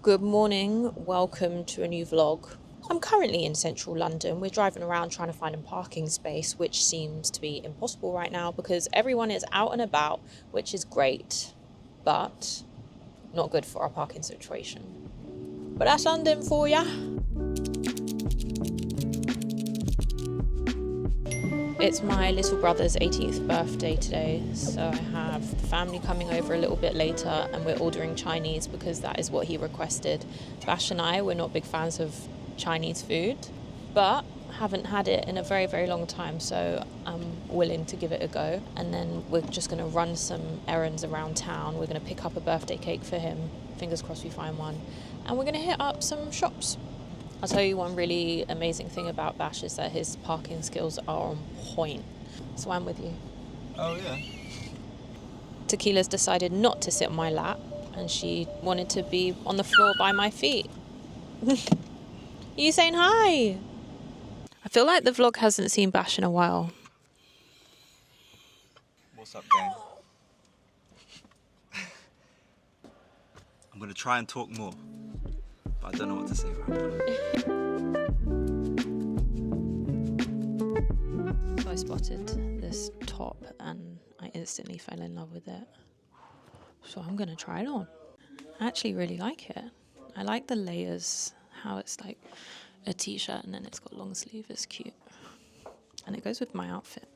Good morning, welcome to a new vlog. I'm currently in central London. We're driving around trying to find a parking space, which seems to be impossible right now because everyone is out and about, which is great, but not good for our parking situation. But that's London for ya. It's my little brother's 18th birthday today, so I have the family coming over a little bit later and we're ordering Chinese because that is what he requested. Bash and I, we're not big fans of Chinese food, but haven't had it in a very, very long time, so I'm willing to give it a go. And then we're just going to run some errands around town. We're going to pick up a birthday cake for him, fingers crossed we find one, and we're going to hit up some shops. I'll tell you one really amazing thing about Bash is that his parking skills are on point. So I'm with you. Oh, yeah. Tequila's decided not to sit on my lap and she wanted to be on the floor by my feet. You saying hi? I feel like the vlog hasn't seen Bash in a while. What's up, gang? I'm going to try and talk more, but I don't know what to say right now. So I spotted this top and I instantly fell in love with it. So I'm going to try it on. I actually really like it. I like the layers, how it's like a t-shirt and then it's got long sleeve. It's cute. And it goes with my outfit.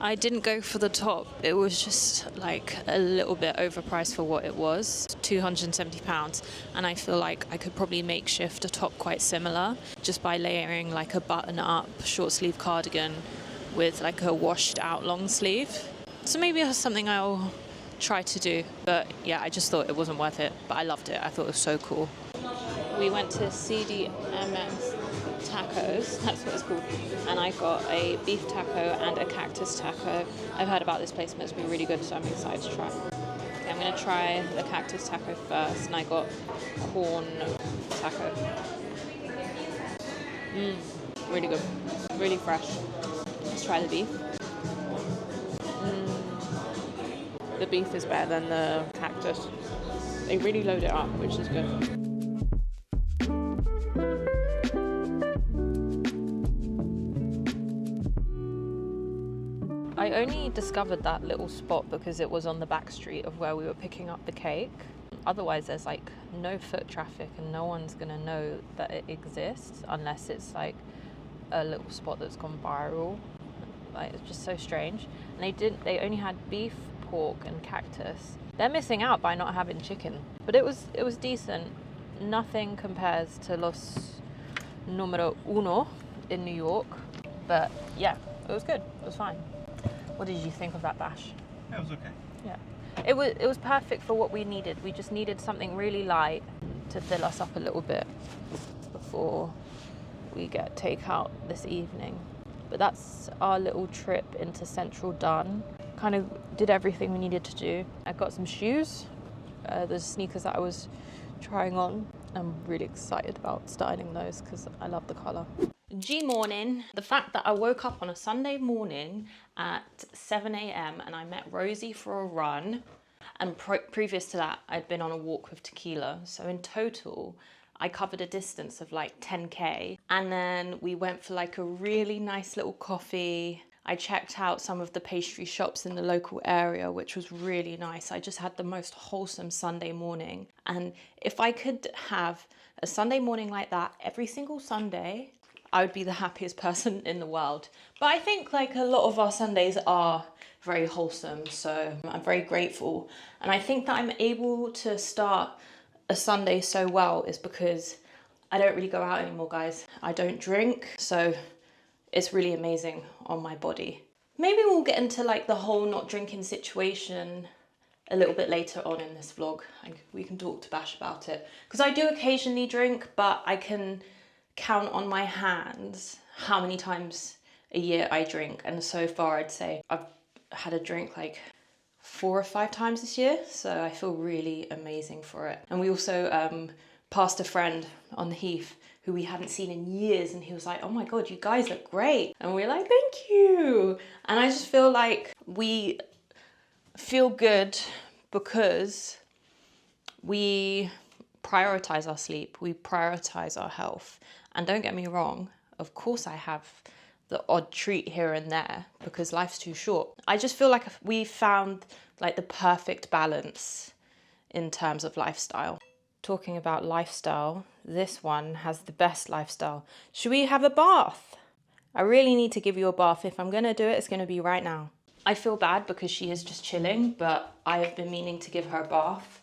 I didn't go for the top. It was just like a little bit overpriced for what it was, £270. And I feel like I could probably makeshift a top quite similar just by layering like a button up short sleeve cardigan with like a washed out long sleeve. So maybe that's something I'll try to do. But yeah, I just thought it wasn't worth it. But I loved it. I thought it was so cool. We went to CDMS Tacos, that's what it's called, and I got a beef taco and a cactus taco. I've heard about this place and it's been really good, so I'm excited to try. Okay, I'm going to try the cactus taco first, and I got corn taco. Really good, really fresh. Let's try the beef. The beef is better than the cactus. They really load it up, which is good. I only discovered that little spot because it was on the back street of where we were picking up the cake. Otherwise, there's like no foot traffic and no one's gonna know that it exists unless it's like a little spot that's gone viral. Like, it's just so strange. And they only had beef, pork and cactus. They're missing out by not having chicken. But it was decent. Nothing compares to Los Numero Uno in New York. But yeah, it was good. It was fine. What did you think of that Bash? Yeah, it was okay. Yeah. It was perfect for what we needed. We just needed something really light to fill us up a little bit before we get takeout this evening. But that's our little trip into Central done. Kind of did everything we needed to do. I got some shoes, the sneakers that I was trying on. I'm really excited about styling those because I love the colour. G morning. The fact that I woke up on a Sunday morning at 7 a.m. and I met Rosie for a run, and previous to that I'd been on a walk with Tequila, so in total I covered a distance of like 10k, and then we went for like a really nice little coffee. I checked out some of the pastry shops in the local area, which was really nice. I just had the most wholesome Sunday morning, and if I could have a Sunday morning like that every single Sunday, I would be the happiest person in the world. But I think like a lot of our Sundays are very wholesome, so I'm very grateful. And I think that I'm able to start a Sunday so well is because I don't really go out anymore, guys. I don't drink, so it's really amazing on my body. Maybe we'll get into like the whole not drinking situation a little bit later on in this vlog. We can talk to Bash about it. Because I do occasionally drink, but I can count on my hands how many times a year I drink, and so far I'd say I've had a drink like 4 or 5 times this year, so I feel really amazing for it. And we also passed a friend on the heath who we hadn't seen in years, and he was like, oh my god, you guys look great, and we're like, thank you. And I just feel like we feel good because we prioritize our sleep, we prioritize our health. And don't get me wrong, of course I have the odd treat here and there because life's too short. I just feel like we found like the perfect balance in terms of lifestyle. Talking about lifestyle, this one has the best lifestyle. Should we have a bath? I really need to give you a bath. If I'm gonna do it, it's gonna be right now. I feel bad because she is just chilling, but I have been meaning to give her a bath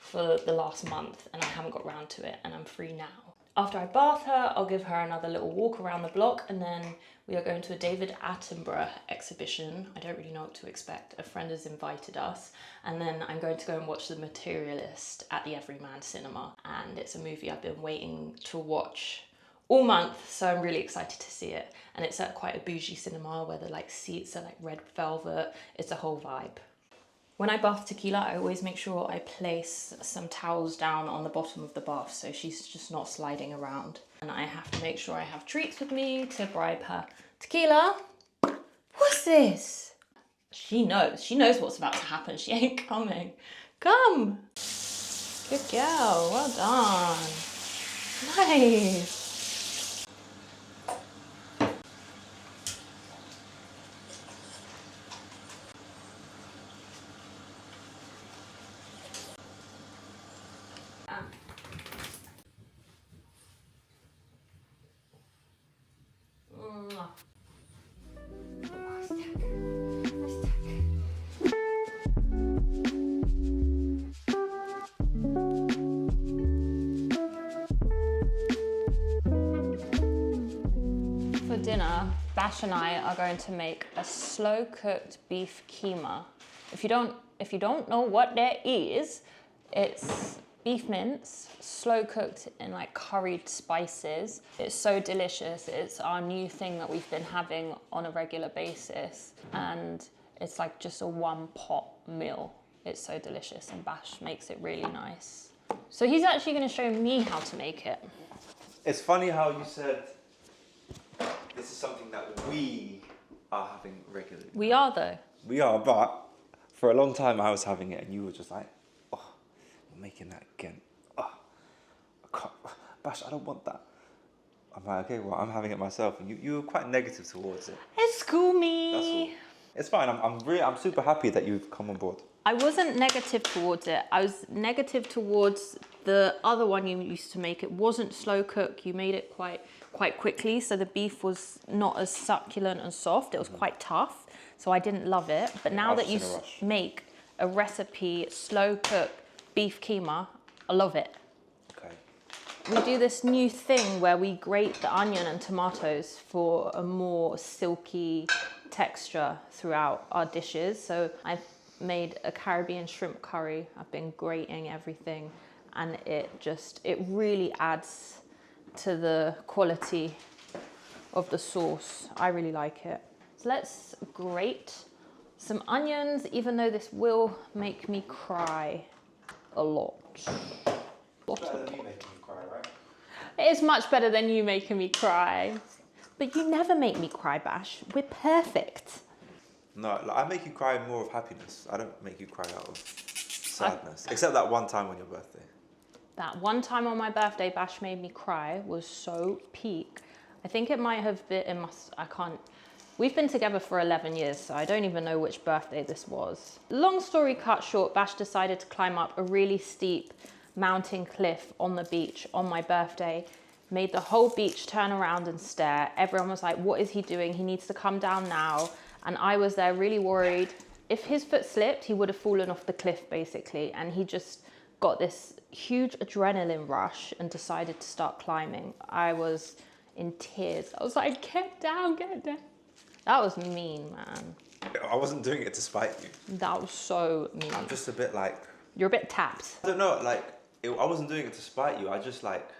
for the last month and I haven't got round to it and I'm free now. After I bath her, I'll give her another little walk around the block and then we are going to a David Attenborough exhibition. I don't really know what to expect. A friend has invited us. And then I'm going to go and watch The Materialist at the Everyman Cinema. And it's a movie I've been waiting to watch all month, so I'm really excited to see it. And it's at quite a bougie cinema where the like seats are like red velvet. It's a whole vibe. When I bath Tequila, I always make sure I place some towels down on the bottom of the bath so she's just not sliding around. And I have to make sure I have treats with me to bribe her. Tequila, what's this? She knows what's about to happen. She ain't coming. Come. Good girl, well done. Nice. For dinner, Bash and I are going to make a slow-cooked beef keema. If you don't know what that is, it's beef mince, slow-cooked in like curried spices. It's so delicious. It's our new thing that we've been having on a regular basis, and it's like just a one-pot meal. It's so delicious, and Bash makes it really nice. So he's actually going to show me how to make it. It's funny how you said this is something that we are having regularly. We are though. We are, but for a long time I was having it and you were just like, oh, you're making that again. Oh, I can't. Bash, I don't want that. I'm like, okay, well, I'm having it myself. And you were quite negative towards it. It's cool me. That's all. It's fine. I'm super happy that you've come on board. I wasn't negative towards it. I was negative towards the other one you used to make. It wasn't slow cook. You made it quite quickly, so the beef was not as succulent and soft. It was quite tough, so I didn't love it. But now that you make a recipe slow cook beef keema, I love it. Okay. We do this new thing where we grate the onion and tomatoes for a more silky texture throughout our dishes. So I've made a Caribbean shrimp curry. I've been grating everything, and it really adds to the quality of the sauce. I really like it. So let's grate some onions, even though this will make me cry a lot. Better than you making me cry, right? It is much better than you making me cry. But you never make me cry, Bash. We're perfect. No, like, I make you cry more of happiness. I don't make you cry out of sadness. Except that one time on your birthday. That one time on my birthday, Bash made me cry was so peak. I think it might have been, we've been together for 11 years, so I don't even know which birthday this was. Long story cut short, Bash decided to climb up a really steep mountain cliff on the beach on my birthday, made the whole beach turn around and stare. Everyone was like, what is he doing? He needs to come down now. And I was there really worried. If his foot slipped, he would have fallen off the cliff basically. And he just got this huge adrenaline rush and decided to start climbing. I was in tears. I was like, get down, get down. That was mean, man. I wasn't doing it to spite you. That was so mean. I'm just a bit like... You're a bit tapped. I don't know, like, I wasn't doing it to spite you. I just like,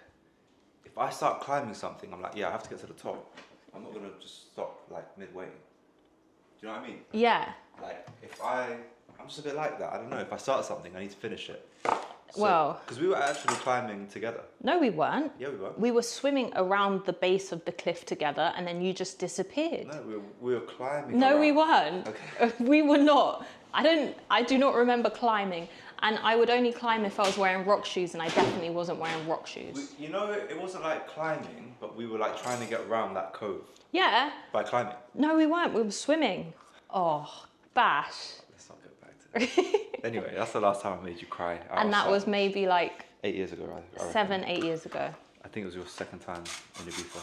if I start climbing something, I'm like, yeah, I have to get to the top. I'm not gonna just stop like midway. Do you know what I mean? Yeah. Like, I'm just a bit like that. I don't know, if I start something, I need to finish it. So, well, because we were actually climbing together. No, we weren't. Yeah, we were. We were swimming around the base of the cliff together, and then you just disappeared. No, we were climbing. No, around. we weren't. Okay. We were not. I do not remember climbing. And I would only climb if I was wearing rock shoes, and I definitely wasn't wearing rock shoes. You know, it wasn't like climbing, but we were like trying to get around that cove. Yeah. By climbing. No, we weren't. We were swimming. Oh, Bash. Let's not get back to that. Anyway, that's the last time I made you cry. And that was maybe like 8 years ago, I 7, 8 years ago. I think it was your second time in Ibiza.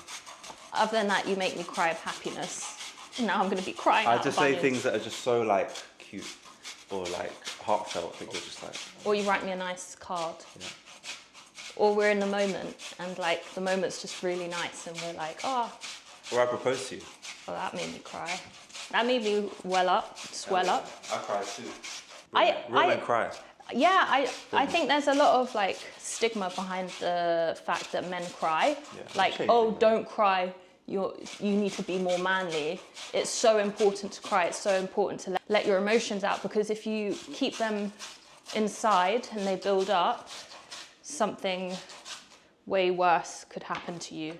Other than that, you make me cry of happiness. Now I'm going to be crying. I just say things that are just so like cute or like heartfelt. I think they're just like. Or you write me a nice card. Yeah. Or we're in the moment and like the moment's just really nice and we're like, oh. Or I propose to you. Well, that made me cry. That made me swell up. I cried too. Real men cry. Yeah, I think there's a lot of like stigma behind the fact that men cry. Yeah, like, oh, don't cry. You need to be more manly. It's so important to cry. It's so important to let your emotions out, because if you keep them inside and they build up, something way worse could happen to you.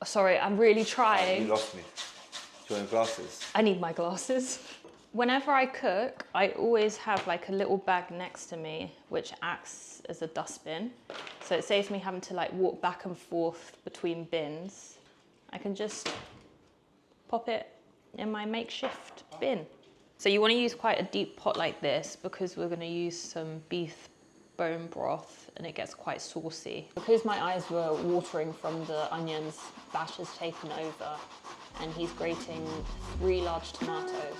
Sorry, I'm really trying. You lost me. Do you want your glasses? I need my glasses. Whenever I cook, I always have like a little bag next to me, which acts as a dustbin. So it saves me having to like walk back and forth between bins. I can just pop it in my makeshift bin. So you want to use quite a deep pot like this because we're going to use some beef bone broth and it gets quite saucy. Because my eyes were watering from the onions, Bash has taken over and he's grating 3 large tomatoes.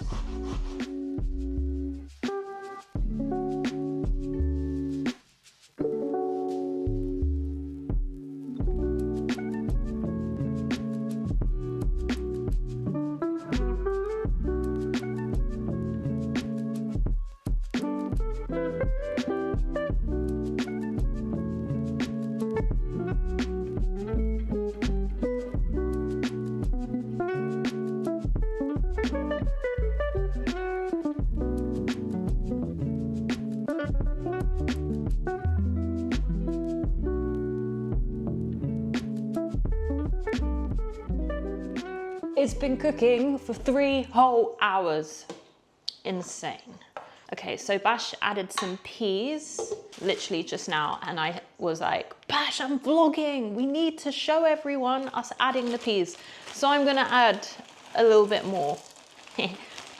It's been cooking for 3 whole hours. Insane. Okay, so Bash added some peas literally just now, and I was like, Bash, I'm vlogging. We need to show everyone us adding the peas. So I'm gonna add a little bit more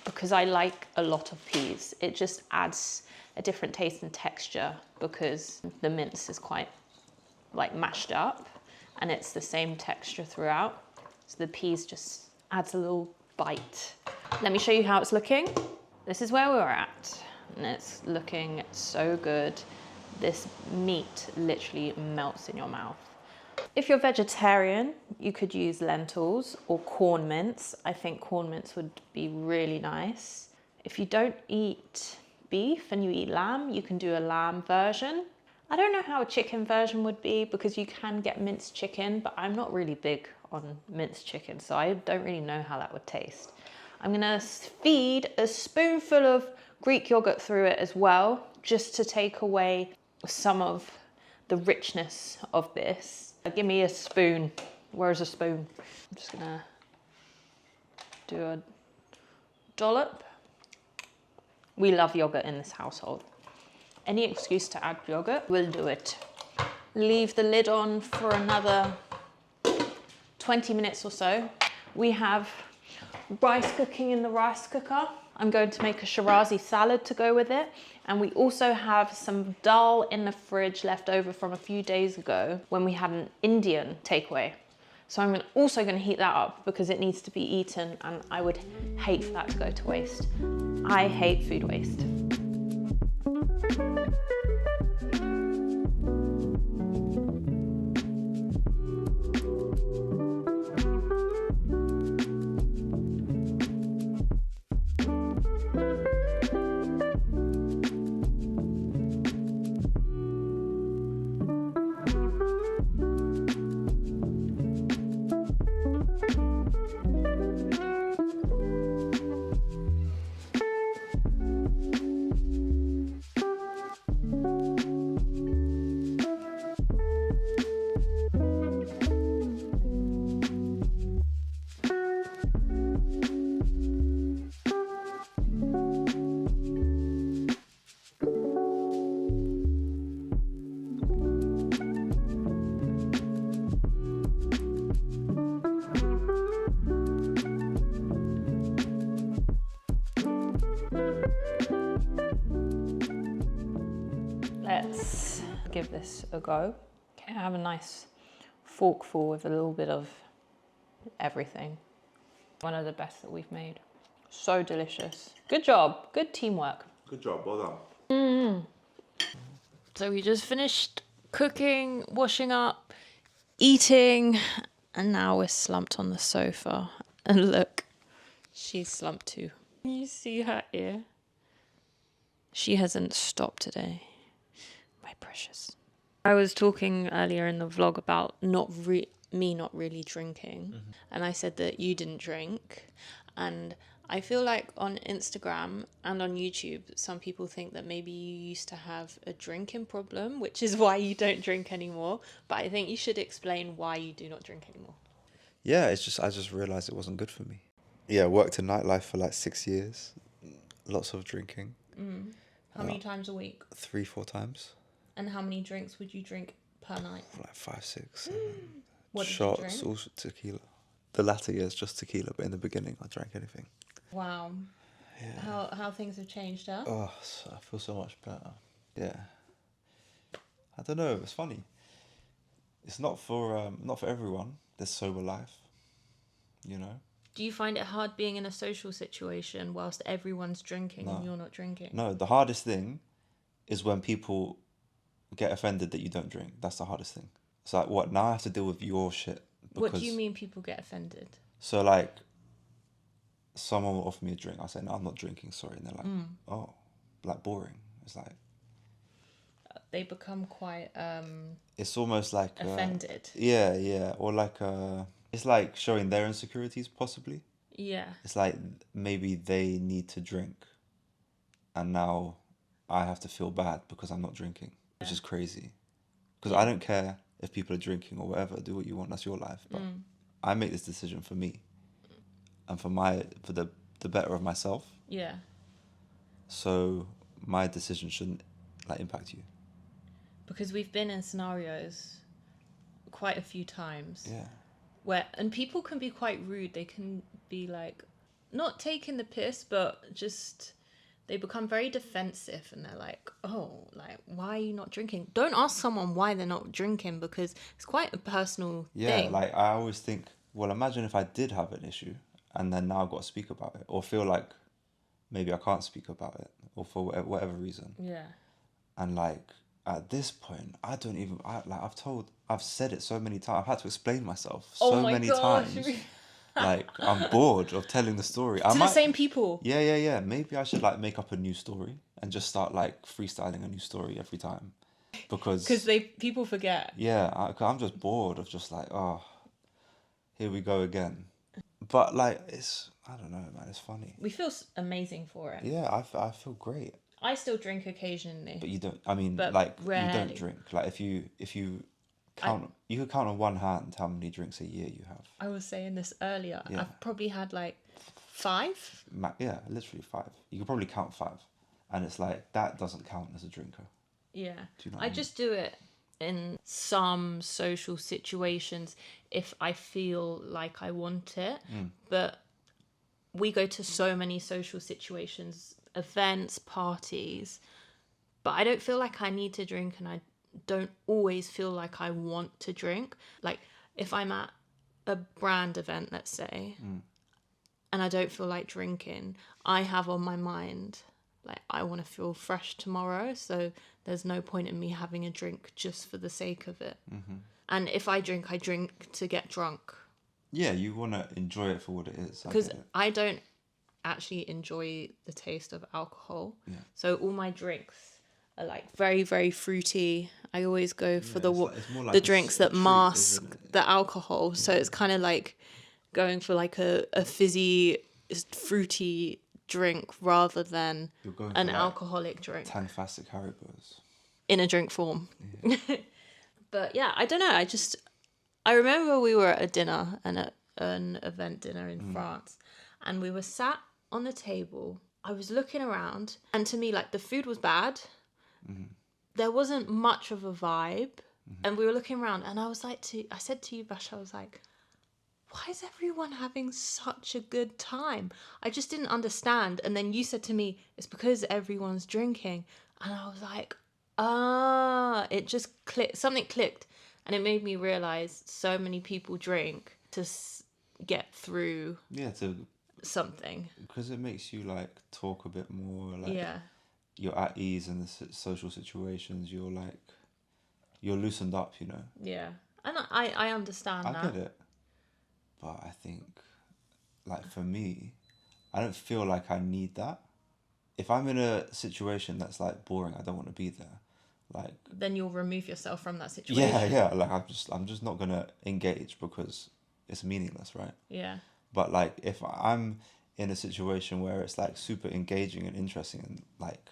because I like a lot of peas. It just adds a different taste and texture because the mince is quite like mashed up and it's the same texture throughout. So the peas just adds a little bite. Let me show you how it's looking. This is where we're at, and it's looking so good. This meat literally melts in your mouth. If you're vegetarian, you could use lentils or corn mince. I think corn mince would be really nice. If you don't eat beef and you eat lamb, you can do a lamb version. I don't know how a chicken version would be because you can get minced chicken, but I'm not really big on minced chicken, so I don't really know how that would taste. I'm gonna feed a spoonful of Greek yogurt through it as well, just to take away some of the richness of this. Give me a spoon. Where's a spoon? I'm just gonna do a dollop. We love yogurt in this household. Any excuse to add yogurt, we'll do it. Leave the lid on for another 20 minutes or so. We have rice cooking in the rice cooker. I'm going to make a Shirazi salad to go with it. And we also have some dal in the fridge left over from a few days ago when we had an Indian takeaway. So I'm also going to heat that up because it needs to be eaten and I would hate for that to go to waste. I hate food waste. this a go. Okay, I have a nice forkful with a little bit of everything. One of the best that we've made. So delicious. Good job. Good teamwork. Good job. Well done. So we just finished cooking, washing up, eating, and now we're slumped on the sofa. And look, she's slumped too. Can you see her ear? She hasn't stopped today. My precious. I was talking earlier in the vlog about me not really drinking. And I said that you didn't drink. And I feel like on Instagram and on YouTube, some people think that maybe you used to have a drinking problem, which is why you don't drink anymore. But I think you should explain why you do not drink anymore. Yeah, I just realised it wasn't good for me. Yeah, I worked in nightlife for like 6 years. Lots of drinking. How many times a week? 3-4 times. And how many drinks would you drink per night? Like 5, 6. What did Shots, you drink? also tequila. The latter years, just tequila, but in the beginning, I drank anything. Wow. Yeah. How things have changed, huh? Oh, I feel so much better. Yeah. I don't know. It's funny. It's not for everyone. This sober life, you know. Do you find it hard being in a social situation whilst everyone's drinking and you're not drinking? No, the hardest thing is when people get offended that you don't drink. That's the hardest thing. It's like, what? Now I have to deal with your shit. What do you mean people get offended? So like, someone will offer me a drink. I say, no, I'm not drinking, sorry. And they're like, oh, like boring. It's like... They become quite... It's almost like... offended. Yeah. Or like... it's like showing their insecurities, possibly. Yeah. It's like maybe they need to drink. And now I have to feel bad because I'm not drinking, which is crazy. Because I don't care if people are drinking or whatever. Do what you want. That's your life. But I make this decision for me. And for the better of myself. Yeah. So my decision shouldn't like impact you. Because we've been in scenarios quite a few times. Yeah. And people can be quite rude. They can be like, not taking the piss, but just, they become very defensive and they're like, oh, like, why are you not drinking? Don't ask someone why they're not drinking because it's quite a personal thing. Yeah, like I always think, well, imagine if I did have an issue and then now I've got to speak about it or feel like maybe I can't speak about it or for whatever reason. Yeah. And like at this point, I've said it so many times. I've had to explain myself so many times. Like I'm bored of telling the story. To the same people. Yeah. Maybe I should like make up a new story and just start like freestyling a new story every time. Because people forget. Yeah, I'm just bored of just like, oh, here we go again. But like, I don't know, man, it's funny. We feel amazing for it. Yeah, I feel great. I still drink occasionally. But you don't, I mean, but like, rarely. you don't drink. Like, if you count, you could count on one hand how many drinks a year you have. I was saying this earlier. Yeah. I've probably had like 5. Yeah, literally 5. You could probably count 5. And it's like, that doesn't count as a drinker. Yeah. Do you know what I I mean? just do it in some social situations if I feel like I want it. But we go to so many social situations, events, parties, but I don't feel like I need to drink and I don't always feel like I want to drink. Like if I'm at a brand event, let's say, and I don't feel like drinking, I have on my mind, like, I want to feel fresh tomorrow, so there's no point in me having a drink just for the sake of it. And if I drink to get drunk. Yeah, you want to enjoy it for what it is. Because I don't actually enjoy the taste of alcohol. Yeah. So all my drinks are like very, very fruity. I always go for it's more like the drinks that treat, mask isn't it? the alcohol. So it's kind of like going for like a fizzy, fruity drink rather than an alcoholic drink. Tangfastic Haribos. In a drink form. Yeah. But yeah, I don't know. I remember we were at a dinner and at an event dinner in France, and we were sat on the table. I was looking around, and to me, like, the food was bad. There wasn't much of a vibe, and we were looking around, and I said to you, Bash, I was like, why is everyone having such a good time? I just didn't understand. And then you said to me, it's because everyone's drinking. And I was like, It just clicked. Something clicked, and it made me realize so many people drink to get through something. Because it makes you like talk a bit more. Like Yeah. you're at ease in the social situations. You're loosened up. You know. Yeah, and I understand that. I get it, but I think, like for me, I don't feel like I need that. If I'm in a situation that's like boring, I don't want to be there. Like then you'll remove yourself from that situation. yeah. Like I'm just not gonna engage because it's meaningless, right? Yeah. But like if I'm in a situation where it's like super engaging and interesting and like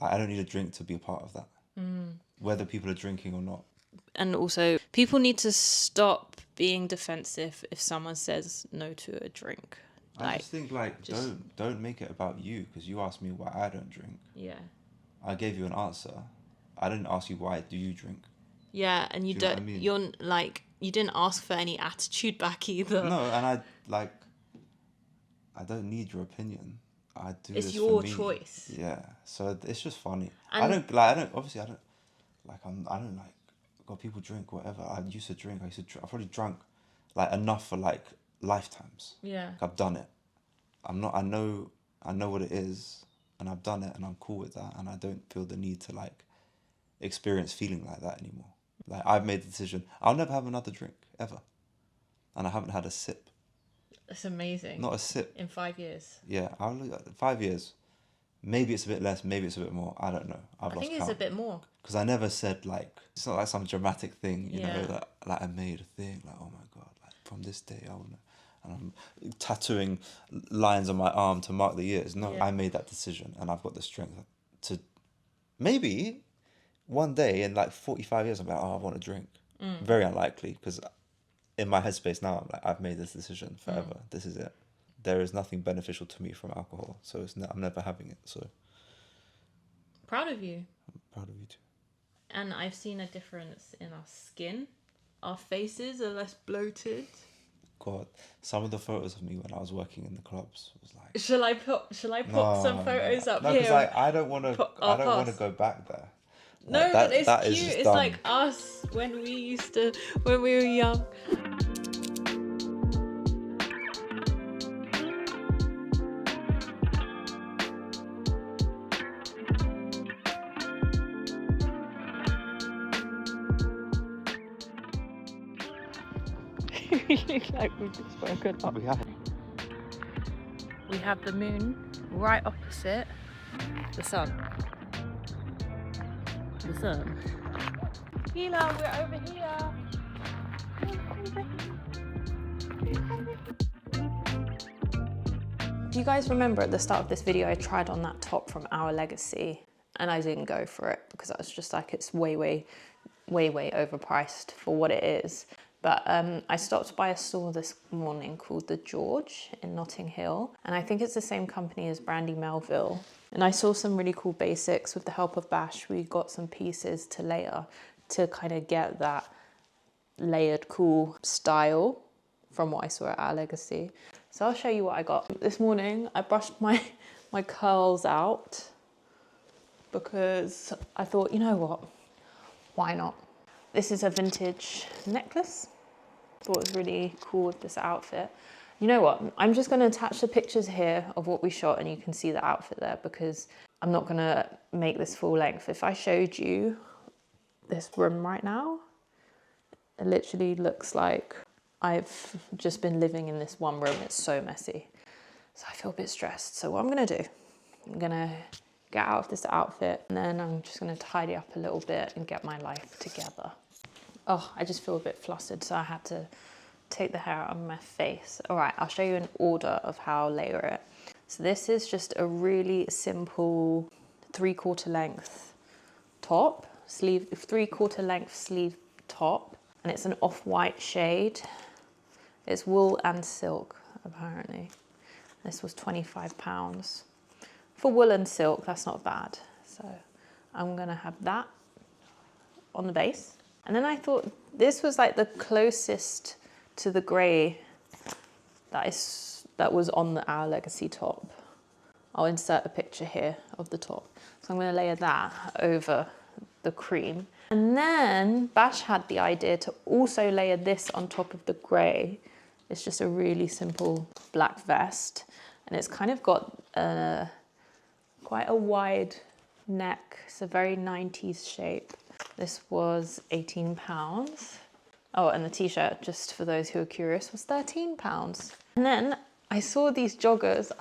I don't need a drink to be a part of that. Whether people are drinking or not. And also, people need to stop being defensive if someone says no to a drink. I just think like don't make it about you because you asked me why I don't drink. Yeah. I gave you an answer. I didn't ask you why do you drink. Yeah, and you Do you know what I mean? You're like you didn't ask for any attitude back either. No, and I don't need your opinion. I do. It's this your for me. choice. Yeah, so it's just funny. And I don't like got people drink whatever. I used to drink. I've probably drunk like enough for like lifetimes. Yeah. Like, I've done it. I know what it is, and I've done it, and I'm cool with that, and I don't feel the need to like experience feeling like that anymore. Like I've made the decision. I'll never have another drink ever, and I haven't had a sip. It's amazing. Not a sip. In 5 years. Yeah, 5 years. Maybe it's a bit less, maybe it's a bit more. I don't know. I've lost count. I think it's a bit more. Because I never said like, it's not like some dramatic thing, you Yeah. know, that like I made a thing, like, oh my God, like from this day I want to, and I'm tattooing lines on my arm to mark the years. No, Yeah. I made that decision and I've got the strength to, maybe one day in like 45 years, I'm like, oh, I want to drink. Very unlikely because in my headspace now, I'm like, I've made this decision forever. This is it. There is nothing beneficial to me from alcohol, so I'm never having it. So Proud of you. I'm proud of you too. And I've seen a difference in our skin. Our faces are less bloated. God, some of the photos of me when I was working in the clubs was like. Shall I put some photos up no, here? because like I don't want to go back there. No, Like, but it's that is cute. just It's dumb. like us when we were young. Like we've just woken up. We have the moon right opposite the sun. The sun. Hila, we're over here. Do you guys remember at the start of this video I tried on that top from Our Legacy and I didn't go for it because I was just like, it's way overpriced for what it is. But I stopped by a store this morning called The George in Notting Hill. And I think it's the same company as Brandy Melville. And I saw some really cool basics. With the help of Bash, we got some pieces to layer to kind of get that layered cool style from what I saw at Our Legacy. So I'll show you what I got. This morning, I brushed my curls out because I thought, you know what, why not? This is a vintage necklace. Thought it was really cool with this outfit. You know what? I'm just going to attach the pictures here of what we shot and you can see the outfit there because I'm not going to make this full length. If I showed you this room right now, it literally looks like I've just been living in this one room. It's so messy. So I feel a bit stressed. So what I'm going to do, I'm going to get out of this outfit and then I'm just going to tidy up a little bit and get my life together. Oh, I just feel a bit flustered, so I had to take the hair out of my face. All right, I'll show you an order of how I'll layer it. So this is just a really simple 3/4 length top, sleeve, 3/4 length sleeve top, and it's an off-white shade. It's wool and silk, apparently. This was £25. For wool and silk, that's not bad. So I'm gonna have that on the base. And then I thought this was like the closest to the grey that was on the Our Legacy top. I'll insert a picture here of the top. So I'm going to layer that over the cream. And then Bash had the idea to also layer this on top of the grey. It's just a really simple black vest, and it's kind of got quite a wide neck. It's a very 90s shape. This was £18. Oh, and the t-shirt, just for those who are curious, was £13. And then I saw these joggers.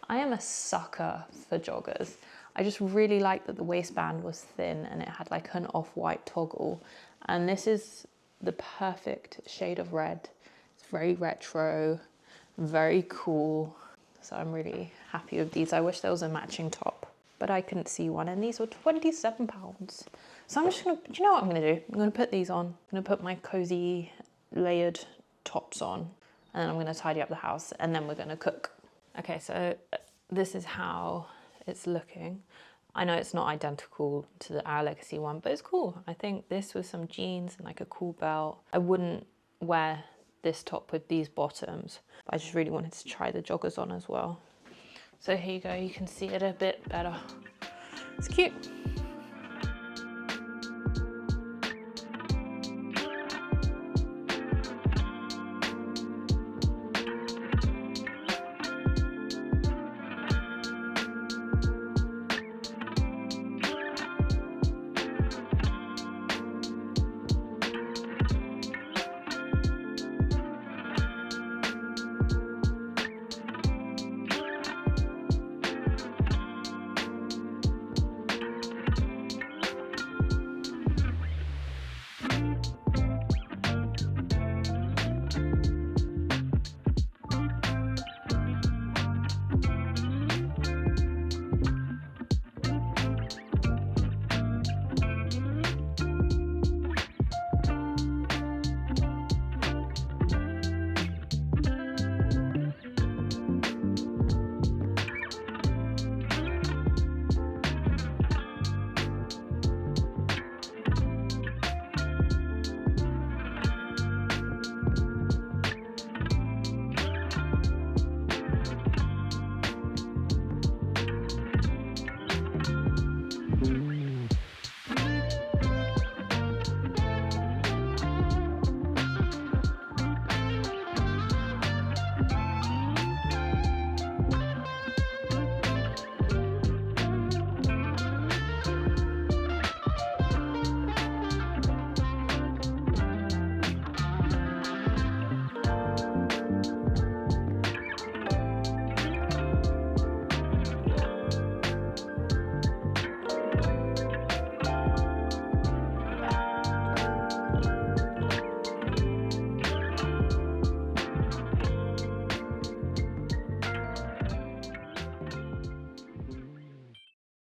I am a sucker for joggers. I just really liked that the waistband was thin and it had like an off-white toggle. And this is the perfect shade of red. It's very retro, very cool. So I'm really happy with these. I wish there was a matching top, but I couldn't see one, and these were £27. So I'm just gonna, do you know what I'm gonna do? I'm gonna put these on. I'm gonna put my cozy layered tops on, and then I'm gonna tidy up the house, and then we're gonna cook. Okay, so this is how it's looking. I know it's not identical to the Our Legacy one, but it's cool. I think this with some jeans and like a cool belt. I wouldn't wear this top with these bottoms, but I just really wanted to try the joggers on as well. So here you go, you can see it a bit better. It's cute.